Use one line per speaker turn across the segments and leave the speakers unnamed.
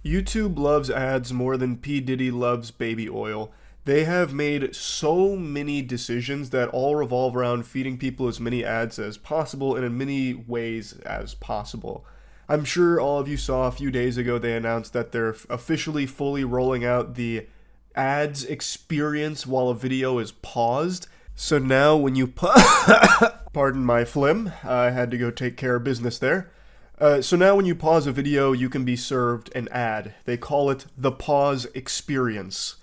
YouTube loves ads more than P. Diddy loves baby oil. They have made so many decisions that all revolve around feeding people as many ads as possible and in many ways as possible. I'm sure all of you saw a few days ago they announced that they're officially fully rolling out the ads experience while a video is paused. So now when you pardon my phlegm, I had to go take care of business there. So now when you pause a video, you can be served an ad. They call it the pause experience.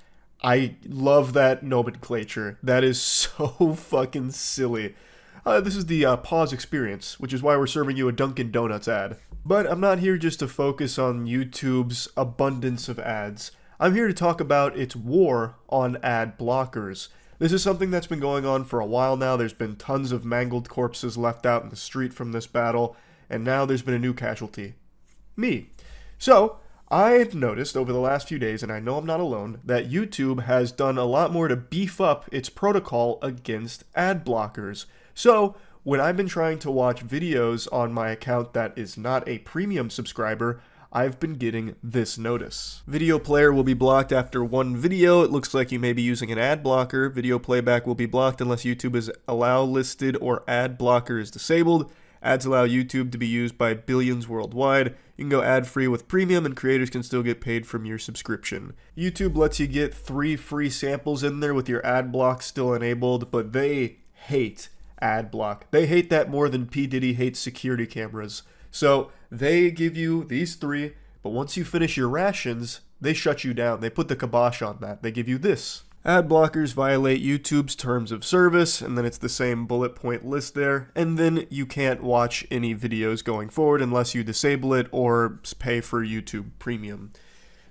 I love that nomenclature. That is so fucking silly. This is the pause experience, which is why we're serving you a Dunkin' Donuts ad. But I'm not here just to focus on YouTube's abundance of ads. I'm here to talk about its war on ad blockers. This is something that's been going on for a while now. There's been tons of mangled corpses left out in the street from this battle, and now there's been a new casualty. Me. So, I've noticed over the last few days, and I know I'm not alone, that YouTube has done a lot more to beef up its protocol against ad blockers. So, when I've been trying to watch videos on my account that is not a premium subscriber, I've been getting this notice. Video player will be blocked after one video. It looks like you may be using an ad blocker. Video playback will be blocked unless YouTube is allow listed or ad blocker is disabled. Ads allow YouTube to be used by billions worldwide. You can go ad-free with premium and creators can still get paid from your subscription. YouTube lets you get 3 free samples in there with your ad block still enabled, but they hate ad block. They hate that more than P. Diddy hates security cameras. So they give you these 3, but once you finish your rations, they shut you down. They put the kibosh on that. They give you this. Ad blockers violate YouTube's terms of service, and then it's the same bullet point list there, and then you can't watch any videos going forward unless you disable it or pay for YouTube Premium.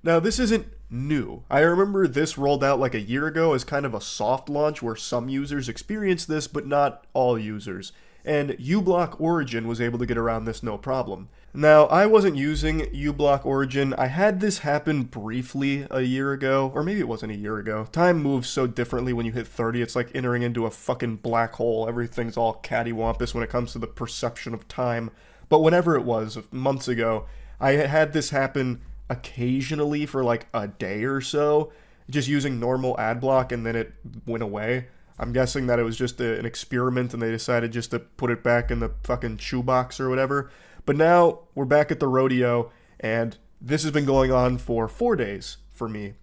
Now, this isn't new. I remember this rolled out like a year ago as kind of a soft launch where some users experienced this, but not all users. And uBlock Origin was able to get around this no problem. Now, I wasn't using uBlock Origin. I had this happen briefly a year ago, or maybe it wasn't a year ago. Time moves so differently when you hit 30, it's like entering into a fucking black hole. Everything's all cattywampus when it comes to the perception of time. But whenever it was, months ago, I had this happen occasionally for like a day or so, just using normal ad block, and then it went away. I'm guessing that it was just an experiment and they decided just to put it back in the fucking shoebox or whatever. But now we're back at the rodeo and this has been going on for 4 days for me.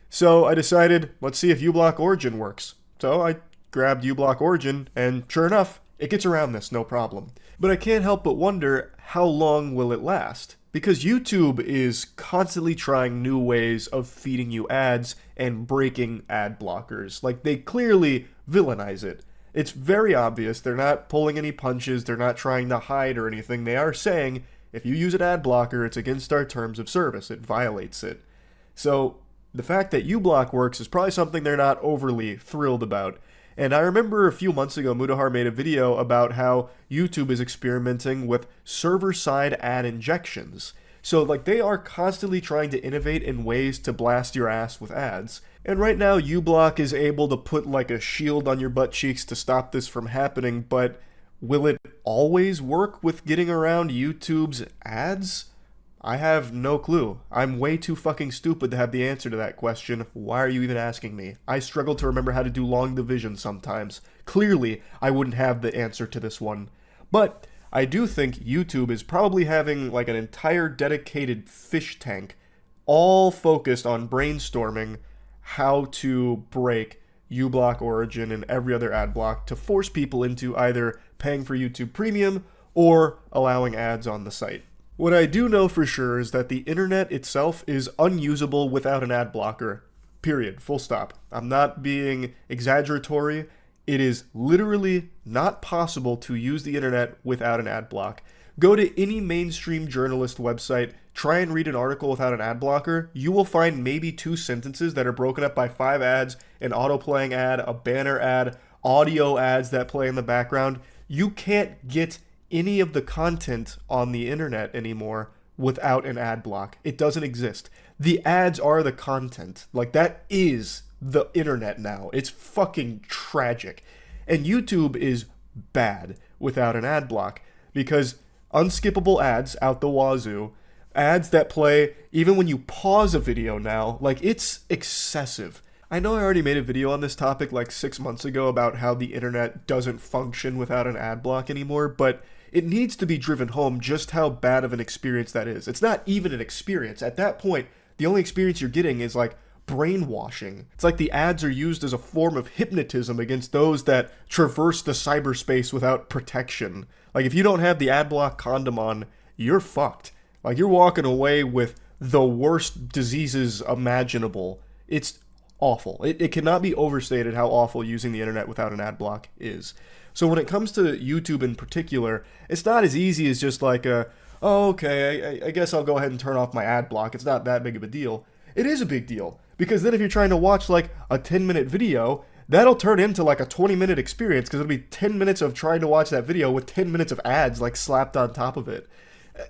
So I decided, let's see if uBlock Origin works. So I grabbed uBlock Origin and sure enough, it gets around this no problem. But I can't help but wonder, how long will it last? Because YouTube is constantly trying new ways of feeding you ads and breaking ad blockers. Like, they clearly villainize it. It's very obvious. They're not pulling any punches. They're not trying to hide or anything. They are saying, if you use an ad blocker, it's against our terms of service. It violates it. So the fact that uBlock works is probably something they're not overly thrilled about. And I remember a few months ago, Mudahar made a video about how YouTube is experimenting with server-side ad injections. So, like, they are constantly trying to innovate in ways to blast your ass with ads. And right now, uBlock is able to put, like, a shield on your butt cheeks to stop this from happening, but will it always work with getting around YouTube's ads? I have no clue. I'm way too fucking stupid to have the answer to that question. Why are you even asking me? I struggle to remember how to do long division sometimes. Clearly, I wouldn't have the answer to this one. But I do think YouTube is probably having like an entire dedicated fish tank all focused on brainstorming how to break uBlock Origin and every other ad block to force people into either paying for YouTube Premium or allowing ads on the site. What I do know for sure is that the internet itself is unusable without an ad blocker. Period. Full stop. I'm not being exaggeratory. It is literally not possible to use the internet without an ad block. Go to any mainstream journalist website, try and read an article without an ad blocker. You will find maybe 2 sentences that are broken up by 5 ads, an auto-playing ad, a banner ad, audio ads that play in the background. You can't get any of the content on the internet anymore without an ad block. It doesn't exist. The ads are the content. Like, that is the internet now. It's fucking tragic. And YouTube is bad without an ad block because unskippable ads out the wazoo, Ads that play even when you pause a video now, like it's excessive. I know I already made a video on this topic like 6 months ago about how the internet doesn't function without an ad block anymore, but it needs to be driven home just how bad of an experience that is. It's not even an experience. At that point, the only experience you're getting is like brainwashing. It's like the ads are used as a form of hypnotism against those that traverse the cyberspace without protection. Like if you don't have the ad block condom on, you're fucked. Like you're walking away with the worst diseases imaginable. It's awful. It cannot be overstated how awful using the internet without an ad block is. So when it comes to YouTube in particular, it's not as easy as just like oh, okay, I guess I'll go ahead and turn off my ad block. It's not that big of a deal. It is a big deal, because then if you're trying to watch like a 10-minute video, that'll turn into like a 20-minute experience, because it'll be 10 minutes of trying to watch that video with 10 minutes of ads like slapped on top of it.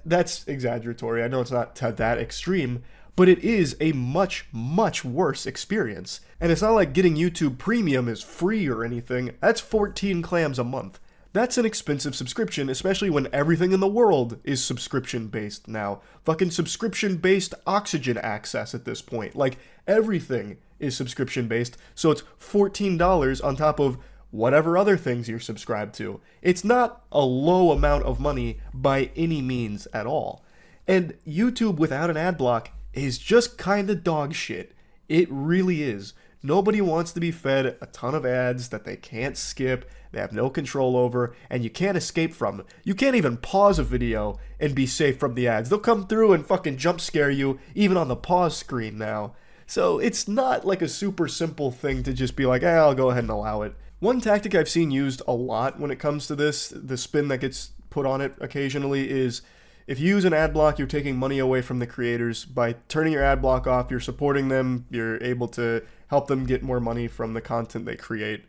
That's exaggeratory. I know it's not to that extreme, but it is a much, much worse experience. And it's not like getting YouTube Premium is free or anything. That's 14 clams a month. That's an expensive subscription, especially when everything in the world is subscription-based now. Fucking subscription-based oxygen access at this point. Like, everything is subscription-based, so it's $14 on top of whatever other things you're subscribed to. It's not a low amount of money by any means at all. And YouTube without an ad block is just kinda dog shit. It really is. Nobody wants to be fed a ton of ads that they can't skip, they have no control over, and you can't escape from. You can't even pause a video and be safe from the ads. They'll come through and fucking jump scare you, even on the pause screen now. So it's not like a super simple thing to just be like, I'll go ahead and allow it. One tactic I've seen used a lot when it comes to this, the spin that gets put on it occasionally, is if you use an ad block, you're taking money away from the creators. By turning your ad block off, you're supporting them, you're able to help them get more money from the content they create.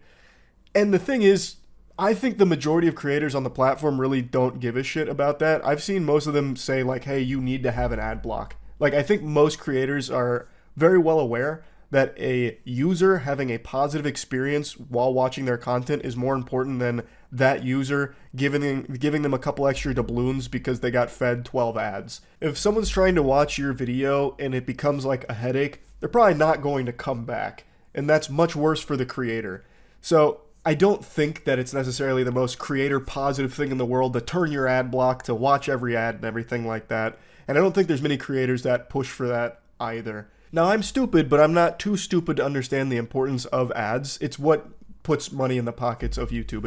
And the thing is, I think the majority of creators on the platform really don't give a shit about that. I've seen most of them say like, hey, you need to have an ad block. Like, I think most creators are very well aware that a user having a positive experience while watching their content is more important than that user giving them a couple extra doubloons because they got fed 12 ads. If someone's trying to watch your video and it becomes like a headache, they're probably not going to come back. And that's much worse for the creator. So I don't think that it's necessarily the most creator positive thing in the world to turn your ad block, to watch every ad and everything like that. And I don't think there's many creators that push for that either. Now, I'm stupid, but I'm not too stupid to understand the importance of ads. It's what puts money in the pockets of YouTube.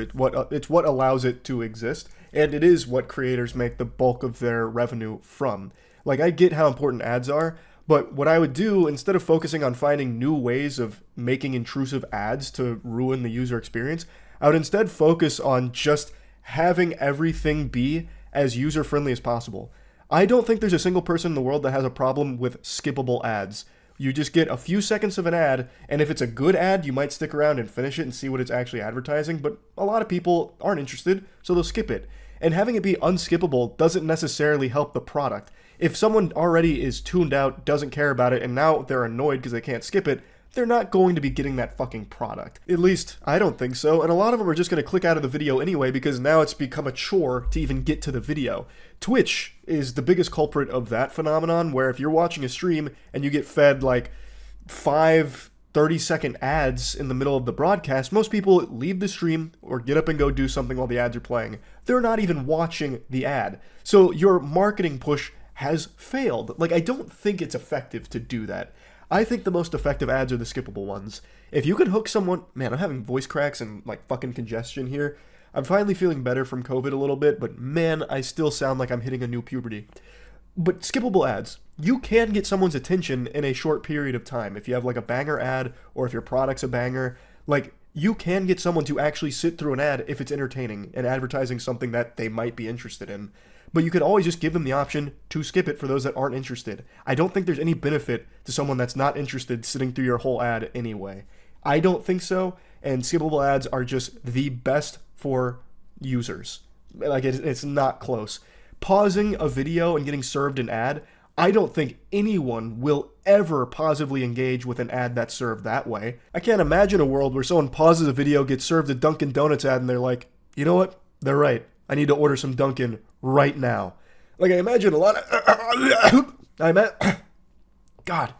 It's what allows it to exist, and it is what creators make the bulk of their revenue from. Like, I get how important ads are, but what I would do, instead of focusing on finding new ways of making intrusive ads to ruin the user experience, I would instead focus on just having everything be as user-friendly as possible. I don't think there's a single person in the world that has a problem with skippable ads. You just get a few seconds of an ad, and if it's a good ad, you might stick around and finish it and see what it's actually advertising, but a lot of people aren't interested, so they'll skip it. And having it be unskippable doesn't necessarily help the product. If someone already is tuned out, doesn't care about it, and now they're annoyed because they can't skip it, they're not going to be getting that fucking product. At least, I don't think so, and a lot of them are just going to click out of the video anyway because now it's become a chore to even get to the video. Twitch is the biggest culprit of that phenomenon, where if you're watching a stream and you get fed like 5 30-second ads in the middle of the broadcast, most people leave the stream or get up and go do something while the ads are playing. They're not even watching the ad. So your marketing push has failed. Like, I don't think it's effective to do that. I think the most effective ads are the skippable ones. If you can hook someone... Man, I'm having voice cracks and like fucking congestion here. I'm finally feeling better from COVID a little bit, but man, I still sound like I'm hitting a new puberty. But skippable ads. You can get someone's attention in a short period of time. If you have like a banger ad, or if your product's a banger, like, you can get someone to actually sit through an ad if it's entertaining and advertising something that they might be interested in. But you could always just give them the option to skip it for those that aren't interested. I don't think there's any benefit to someone that's not interested sitting through your whole ad anyway. I don't think so, and skippable ads are just the best for users. Like, it's not close. Pausing a video and getting served an ad, I don't think anyone will ever positively engage with an ad that's served that way. I can't imagine a world where someone pauses a video, gets served a Dunkin' Donuts ad, and they're like, you know what? They're right. I need to order some Dunkin' right now. Like, I imagine a lot of... God.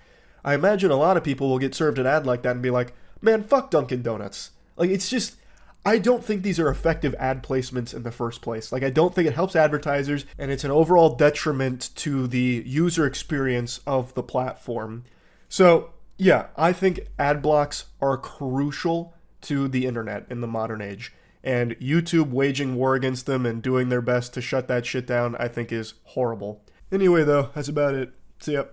I imagine a lot of people will get served an ad like that and be like, man, fuck Dunkin' Donuts. Like, it's just... I don't think these are effective ad placements in the first place. Like, I don't think it helps advertisers, and it's an overall detriment to the user experience of the platform. So, yeah, I think ad blocks are crucial to the internet in the modern age. And YouTube waging war against them and doing their best to shut that shit down, I think is horrible. Anyway, though, that's about it. See ya.